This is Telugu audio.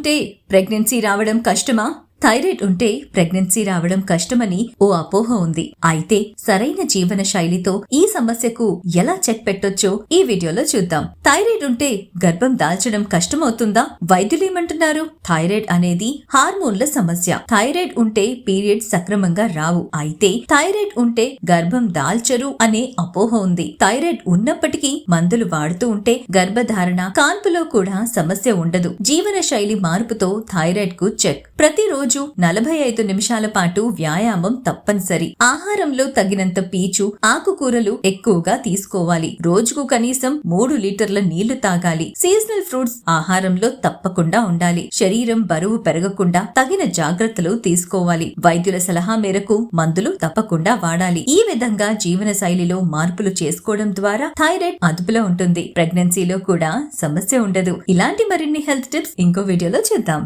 ఉంటే ప్రెగ్నెన్సీ రావడం కష్టమా? థైరాయిడ్ ఉంటే ప్రెగ్నెన్సీ రావడం కష్టమని ఓ అపోహ ఉంది. అయితే సరైన జీవన శైలితో ఈ సమస్యకు ఎలా చెక్ పెట్టొచ్చో ఈ వీడియోలో చూద్దాం. థైరాయిడ్ ఉంటే గర్భం దాల్చడం కష్టమవుతుందా? వైద్యులేమంటున్నారు? థైరాయిడ్ అనేది హార్మోన్ల సమస్య. థైరాయిడ్ ఉంటే పీరియడ్స్ సక్రమంగా రావు. అయితే థైరాయిడ్ ఉంటే గర్భం దాల్చరు అనే అపోహ ఉంది. థైరాయిడ్ ఉన్నప్పటికీ మందులు వాడుతూ ఉంటే గర్భధారణ, కాన్పులో కూడా సమస్య ఉండదు. జీవన శైలి మార్పుతో థైరాయిడ్ కు చెక్. ప్రతిరోజు 45 నిమిషాల పాటు వ్యాయామం తప్పనిసరి. ఆహారంలో తగినంత పీచు, ఆకుకూరలు ఎక్కువగా తీసుకోవాలి. రోజుకు కనీసం 3 లీటర్ల నీళ్లు తాగాలి. సీజనల్ ఫ్రూట్స్ ఆహారంలో తప్పకుండా ఉండాలి. శరీరం బరువు పెరగకుండా తగిన జాగ్రత్తలు తీసుకోవాలి. వైద్యుల సలహా మేరకు మందులు తప్పకుండా వాడాలి. ఈ విధంగా జీవన శైలిలో మార్పులు చేసుకోవడం ద్వారా థైరాయిడ్ అదుపులో ఉంటుంది. ప్రెగ్నెన్సీలో కూడా సమస్య ఉండదు. ఇలాంటి మరిన్ని హెల్త్ టిప్స్ ఇంకో వీడియోలో చూద్దాం.